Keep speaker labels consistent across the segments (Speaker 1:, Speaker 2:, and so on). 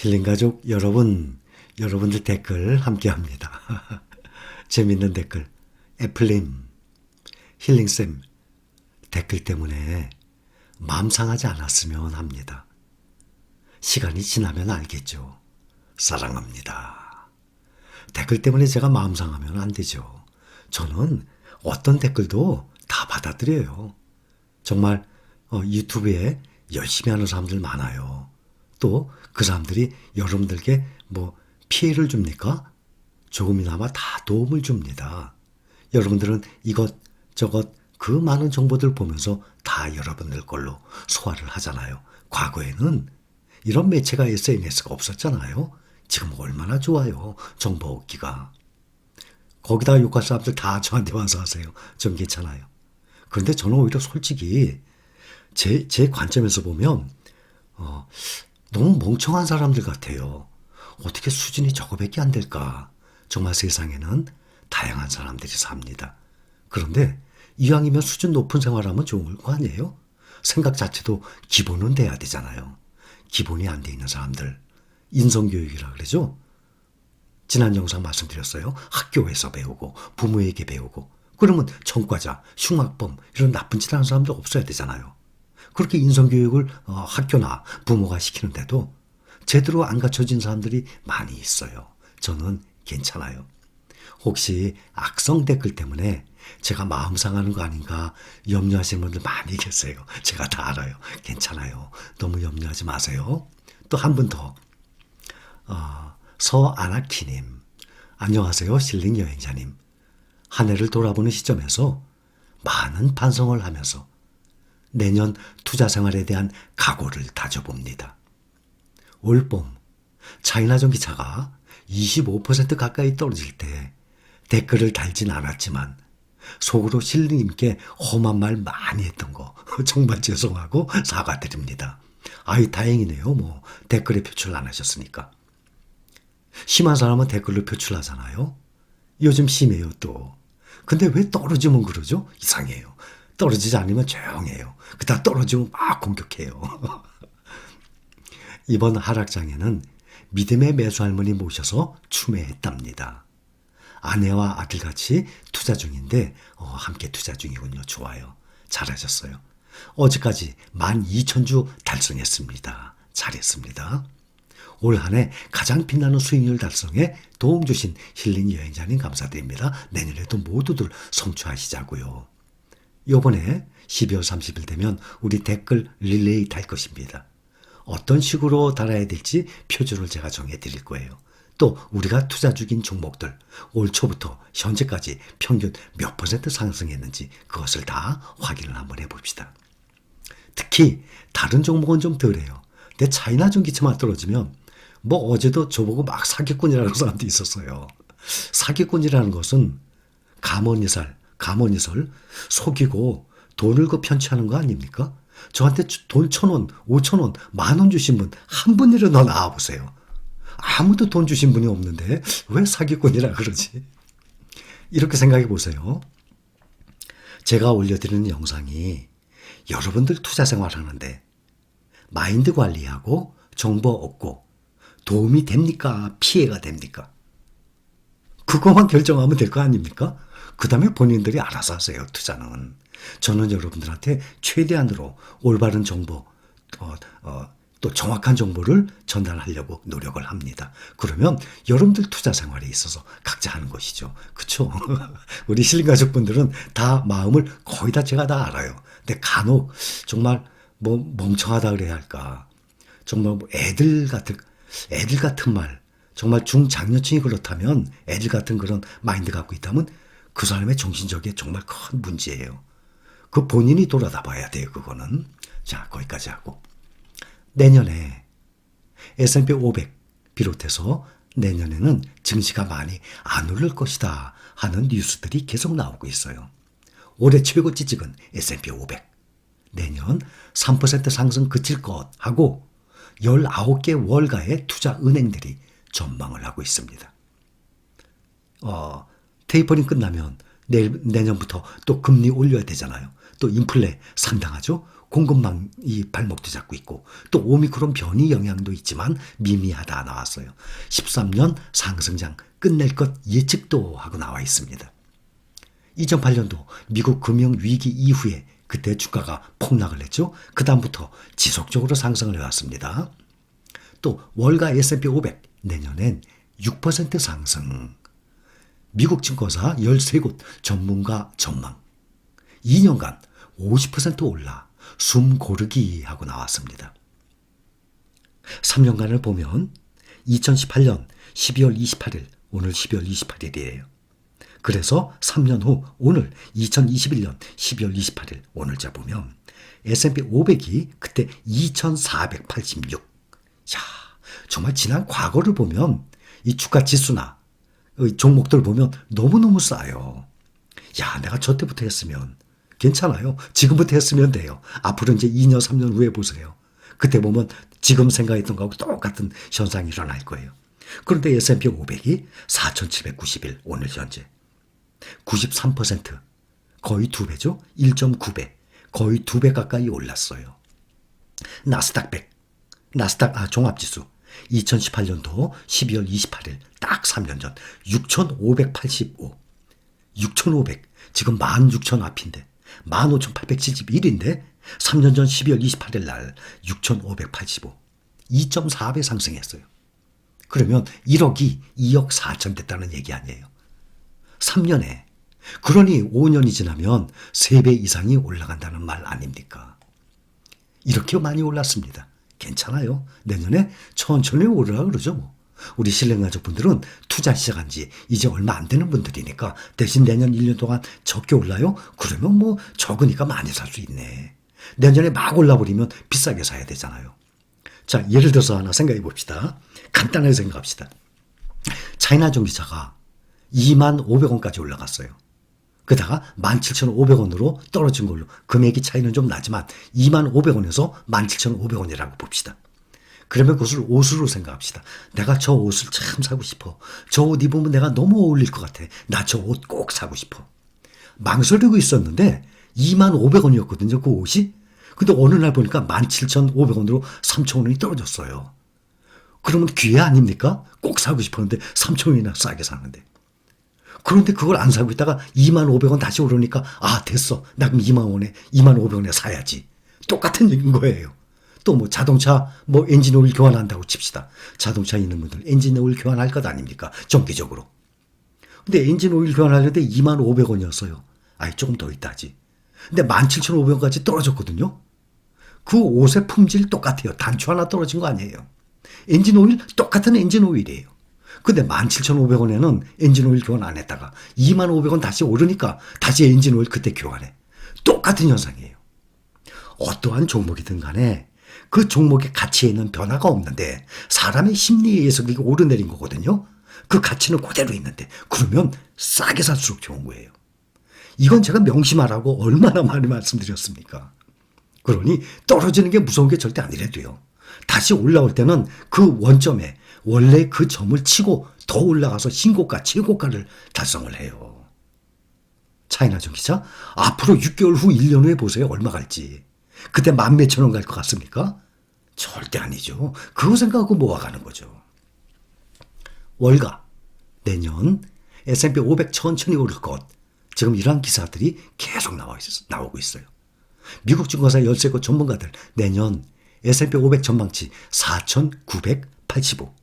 Speaker 1: 힐링가족 여러분, 여러분들 댓글 함께합니다. 재밌는 댓글. 애플님, 힐링쌤, 댓글 때문에 마음 상하지 않았으면 합니다. 시간이 지나면 알겠죠. 사랑합니다. 댓글 때문에 제가 마음 상하면 안 되죠. 저는 어떤 댓글도 다 받아들여요. 정말 유튜브에 열심히 하는 사람들 많아요. 또 그 사람들이 여러분들께 피해를 줍니까? 조금이나마 다 도움을 줍니다. 여러분들은 이것저것 그 많은 정보들 보면서 다 여러분들 걸로 소화를 하잖아요. 과거에는 이런 매체가 SNS가 없었잖아요. 지금 얼마나 좋아요. 정보 얻기가. 거기다가 욕할 사람들 다 저한테 와서 하세요. 전 괜찮아요. 그런데 저는 오히려 솔직히 제 관점에서 보면 너무 멍청한 사람들 같아요. 어떻게 수준이 저거밖에 안 될까? 정말 세상에는 다양한 사람들이 삽니다. 그런데 이왕이면 수준 높은 생활하면 좋은 거 아니에요? 생각 자체도 기본은 돼야 되잖아요. 기본이 안 돼 있는 사람들. 인성교육이라 그러죠? 지난 영상 말씀드렸어요. 학교에서 배우고 부모에게 배우고 그러면 전과자, 흉악범 이런 나쁜 짓 하는 사람도 없어야 되잖아요. 그렇게 인성교육을 학교나 부모가 시키는데도 제대로 안 갖춰진 사람들이 많이 있어요. 저는 괜찮아요. 혹시 악성 댓글 때문에 제가 마음 상하는 거 아닌가 염려하시는 분들 많이 계세요. 제가 다 알아요. 괜찮아요. 너무 염려하지 마세요. 또 한 분 더. 서아나키님. 안녕하세요. 힐링 여행자님. 한 해를 돌아보는 시점에서 많은 반성을 하면서 내년 투자 생활에 대한 각오를 다져봅니다. 올봄 차이나 전기차가 25% 가까이 떨어질 때 댓글을 달진 않았지만 속으로 힐링님께 험한 말 많이 했던 거 정말 죄송하고 사과드립니다. 아이 다행이네요. 댓글에 표출 안 하셨으니까. 심한 사람은 댓글로 표출하잖아요. 요즘 심해요 또. 근데 왜 떨어지면 그러죠? 이상해요. 떨어지지 않으면 조용해요. 그다 떨어지면 막 공격해요. 이번 하락장에는 믿음의 매수할머니 모셔서 추매했답니다. 아내와 아들같이 투자 중인데 함께 투자 중이군요. 좋아요. 잘하셨어요. 어제까지 12,000주 달성했습니다. 잘했습니다. 올 한 해 가장 빛나는 수익률 달성에 도움 주신 힐링 여행자님 감사드립니다. 내년에도 모두들 성취하시자고요. 요번에 12월 30일 되면 우리 댓글 릴레이 달 것입니다. 어떤 식으로 달아야 될지 표준을 제가 정해드릴 거예요. 또 우리가 투자 중인 종목들 올 초부터 현재까지 평균 몇 % 상승했는지 그것을 다 확인을 한번 해봅시다. 특히 다른 종목은 좀 덜해요. 근데 차이나 전기차만 떨어지면 어제도 저보고 막 사기꾼이라는 사람도 있었어요. 사기꾼이라는 것은 감언이설 속이고 돈을 편취하는 거 아닙니까? 저한테 돈 1,000원, 5,000원, 10,000원 주신 분 한 분이라도 나와보세요. 아무도 돈 주신 분이 없는데 왜 사기꾼이라 그러지? 이렇게 생각해 보세요. 제가 올려드리는 영상이 여러분들 투자 생활하는데 마인드 관리하고 정보 얻고 도움이 됩니까? 피해가 됩니까? 그거만 결정하면 될 거 아닙니까? 그 다음에 본인들이 알아서 하세요. 투자는. 저는 여러분들한테 최대한으로 올바른 정보 또 정확한 정보를 전달하려고 노력을 합니다. 그러면 여러분들 투자 생활에 있어서 각자 하는 것이죠. 그렇죠? 우리 실가족분들은 다 마음을 거의 다 제가 다 알아요. 근데 간혹 정말 멍청하다 그래야 할까. 정말 애들 같은 말 정말 중장년층이 그렇다면 애들 같은 그런 마인드 갖고 있다면 그 사람의 정신적인 정말 큰 문제예요. 그 본인이 돌아다 봐야 돼요. 그거는. 자, 거기까지 하고. 내년에 S&P 500 비롯해서 내년에는 증시가 많이 안 오를 것이다 하는 뉴스들이 계속 나오고 있어요. 올해 최고 지지은 S&P 500. 내년 3% 상승 그칠 것 하고 19개 월가의 투자 은행들이 전망을 하고 있습니다. 테이퍼링 끝나면 내년부터 또 금리 올려야 되잖아요. 또 인플레 상당하죠. 공급망이 발목도 잡고 있고 또 오미크론 변이 영향도 있지만 미미하다 나왔어요. 13년 상승장 끝낼 것 예측도 하고 나와 있습니다. 2008년도 미국 금융위기 이후에 그때 주가가 폭락을 했죠. 그 다음부터 지속적으로 상승을 해왔습니다. 또 월가 S&P 500 내년엔 6% 상승. 미국 증권사 13곳 전문가 전망. 2년간 50% 올라 숨 고르기 하고 나왔습니다. 3년간을 보면 2018년 12월 28일, 오늘 12월 28일이에요. 그래서 3년 후 오늘 2021년 12월 28일 오늘자 보면 S&P 500이 그때 2486. 야, 정말 지난 과거를 보면 이 주가 지수나 종목들 보면 너무너무 싸요. 야, 내가 저 때부터 했으면 괜찮아요. 지금부터 했으면 돼요. 앞으로 이제 2년, 3년 후에 보세요. 그때 보면 지금 생각했던 거하고 똑같은 현상이 일어날 거예요. 그런데 S&P 500이 4,791 오늘 현재 93% 거의 2배죠. 1.9배 거의 2배 가까이 올랐어요. 나스닥 100 나스닥 종합지수 2018년도 12월 28일 딱 3년 전 6,585 6,500 지금 16,000 앞인데 15,871인데 3년 전 12월 28일 날 6,585 2.4배 상승했어요. 그러면 1억이 2억 4천 됐다는 얘기 아니에요. 3년에. 그러니 5년이 지나면 3배 이상이 올라간다는 말 아닙니까? 이렇게 많이 올랐습니다. 괜찮아요. 내년에 천천히 오르라 그러죠 뭐. 우리 신령가족분들은 투자 시작한 지 이제 얼마 안 되는 분들이니까 대신 내년 1년 동안 적게 올라요? 그러면 뭐 적으니까 많이 살 수 있네. 내년에 막 올라버리면 비싸게 사야 되잖아요. 자, 예를 들어서 하나 생각해 봅시다. 간단하게 생각합시다. 차이나 전기차가 25,500원까지 올라갔어요. 그러다가 17,500원으로 떨어진 걸로 금액이 차이는 좀 나지만 25,500원에서 17,500원이라고 봅시다. 그러면 그것을 옷으로 생각합시다. 내가 저 옷을 참 사고 싶어. 저 옷 입으면 내가 너무 어울릴 것 같아. 나 저 옷 꼭 사고 싶어. 망설이고 있었는데 25,500원이었거든요. 그 옷이. 근데 어느 날 보니까 17,500원으로 3,000원이 떨어졌어요. 그러면 기회 아닙니까? 꼭 사고 싶었는데 3,000원이나 싸게 사는데. 그런데 그걸 안 사고 있다가 25,000원 다시 오르니까 아 됐어. 나 그럼 25,500원에 사야지. 똑같은 얘기인 거예요. 또 뭐 자동차 뭐 엔진 오일 교환한다고 칩시다. 자동차 있는 분들 엔진 오일 교환할 것 아닙니까? 정기적으로. 근데 엔진 오일 교환하려는데 25,500원이었어요. 아이 조금 더 있다지. 근데 17,500원까지 떨어졌거든요. 그 옷의 품질 똑같아요. 단추 하나 떨어진 거 아니에요. 엔진 오일 똑같은 엔진 오일이에요. 근데 17,500원에는 엔진 오일 교환 안 했다가 25,000원 다시 오르니까 다시 엔진 오일 그때 교환해. 똑같은 현상이에요. 어떠한 종목이든 간에 그 종목의 가치에는 변화가 없는데 사람의 심리에 의해서 그게 오르내린 거거든요. 그 가치는 그대로 있는데 그러면 싸게 살수록 좋은 거예요. 이건 제가 명심하라고 얼마나 많이 말씀드렸습니까? 그러니 떨어지는 게 무서운 게 절대 아니래도요. 다시 올라올 때는 그 원점에 원래 그 점을 치고 더 올라가서 신고가, 최고가를 달성을 해요. 차이나 전기차 앞으로 6개월 후 1년 후에 보세요. 얼마 갈지. 그때 10,000원 갈 것 같습니까? 절대 아니죠. 그거 생각하고 모아가는 거죠. 월가 내년 S&P 500 천천히 오를 것. 지금 이러한 기사들이 계속 나오고 있어요. 미국 증권사 13곳 전문가들 내년 S&P 500 전망치 4,985.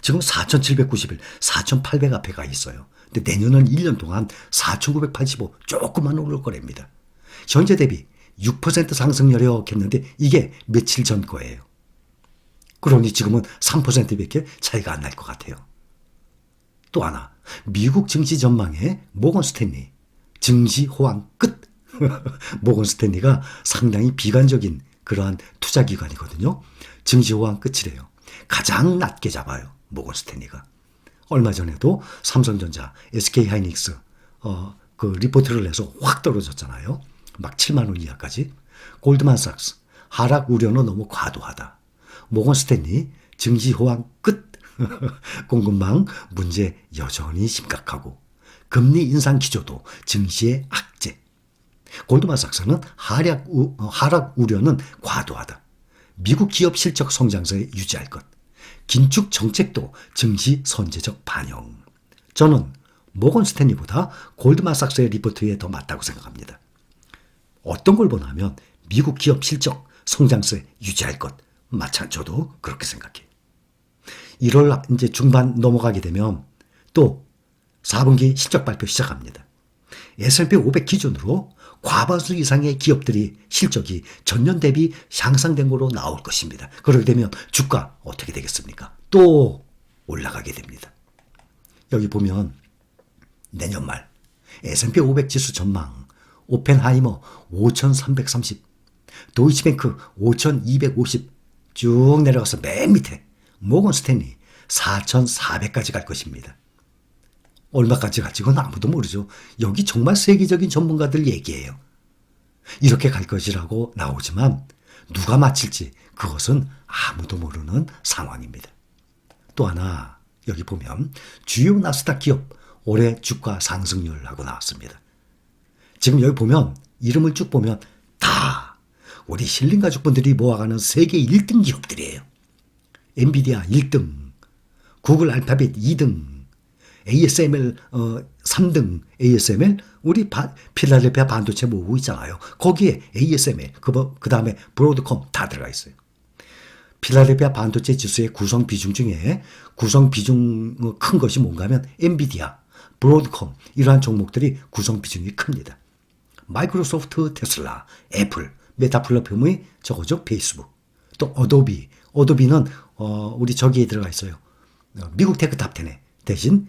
Speaker 1: 지금 4,791, 4,800 앞에 가 있어요. 근데 내년은 1년 동안 4,985 조금만 오를 거랍니다. 현재 대비 6% 상승 여력했는데 이게 며칠 전 거예요. 그러니 지금은 3%밖에 차이가 안 날 것 같아요. 또 하나, 미국 증시 전망에 모건 스탠리 증시 호황 끝. 모건 스탠리가 상당히 비관적인 그러한 투자 기관이거든요. 증시 호황 끝이래요. 가장 낮게 잡아요. 모건 스탠리가. 얼마 전에도 삼성전자, SK하이닉스 그 리포트를 내서 확 떨어졌잖아요. 막 7만 원 이하까지. 골드만삭스 하락 우려는 너무 과도하다. 모건 스탠리 증시 호황 끝. 공급망 문제 여전히 심각하고 금리 인상 기조도 증시의 악재. 골드만삭스는 하락 우려는 과도하다. 미국 기업 실적 성장세에 유지할 것. 긴축 정책도 증시 선제적 반영. 저는 모건 스탠리보다 골드만삭스의 리포트에 더 맞다고 생각합니다. 어떤 걸 보냐면 미국 기업 실적 성장세 유지할 것. 마찬가지 저도 그렇게 생각해요. 1월 이제 중반 넘어가게 되면 또 4분기 실적 발표 시작합니다. S&P 500 기준으로 과반수 이상의 기업들이 실적이 전년 대비 향상된 거로 나올 것입니다. 그렇게 되면 주가 어떻게 되겠습니까? 또 올라가게 됩니다. 여기 보면 내년 말 S&P 500 지수 전망 오펜하이머 5330, 도이치뱅크 5250 쭉 내려가서 맨 밑에 모건 스탠리 4400까지 갈 것입니다. 얼마까지 갈지 그건 아무도 모르죠. 여기 정말 세계적인 전문가들 얘기예요. 이렇게 갈 것이라고 나오지만 누가 맞힐지 그것은 아무도 모르는 상황입니다. 또 하나 여기 보면 주요 나스닥 기업 올해 주가 상승률하고 나왔습니다. 지금 여기 보면 이름을 쭉 보면 다 우리 힐링 가족분들이 모아가는 세계 1등 기업들이에요. 엔비디아 1등, 구글 알파벳 2등, ASML 3등, ASML 우리 필라델피아 반도체 모으고 있잖아요. 거기에 ASML 그 다음에 브로드컴 다 들어가 있어요. 필라델피아 반도체 지수의 구성 비중 중에 구성 비중 큰 것이 뭔가 하면 엔비디아, 브로드컴 이러한 종목들이 구성 비중이 큽니다. 마이크로소프트, 테슬라, 애플, 메타 플랫폼이 저거죠. 페이스북. 또 어도비는 우리 저기에 들어가 있어요. 미국 테크 탑10에 대신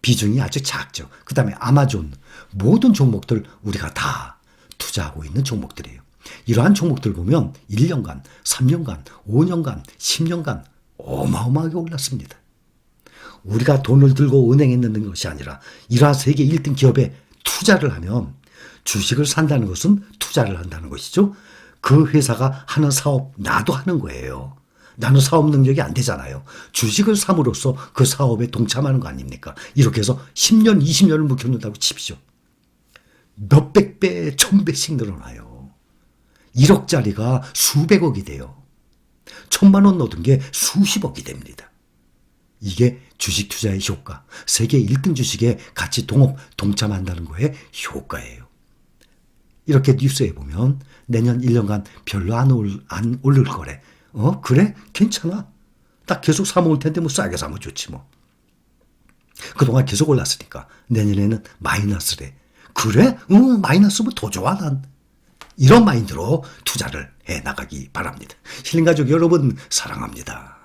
Speaker 1: 비중이 아주 작죠. 그 다음에 아마존 모든 종목들 우리가 다 투자하고 있는 종목들이에요. 이러한 종목들 보면 1년간, 3년간, 5년간, 10년간 어마어마하게 올랐습니다. 우리가 돈을 들고 은행에 넣는 것이 아니라 이러한 세계 1등 기업에 투자를 하면 주식을 산다는 것은 투자를 한다는 것이죠. 그 회사가 하는 사업 나도 하는 거예요. 나는 사업 능력이 안 되잖아요. 주식을 삼으로써 그 사업에 동참하는 거 아닙니까? 이렇게 해서 10년, 20년을 묵혀놓는다고 칩시오. 몇백 배, 1000배씩 늘어나요. 1억짜리가 수백억이 돼요. 1000만 원 넣은 게 수십억이 됩니다. 이게 주식 투자의 효과, 세계 1등 주식에 같이 동참한다는 거에 효과예요. 이렇게 뉴스에 보면 내년 1년간 별로 안 오를 거래. 그래? 괜찮아. 나 계속 사모을 텐데 뭐 싸게 사면 좋지 뭐. 그동안 계속 올랐으니까 내년에는 마이너스래. 그래? 마이너스면 더 좋아 난. 이런 마인드로 투자를 해나가기 바랍니다. 힐링가족 여러분 사랑합니다.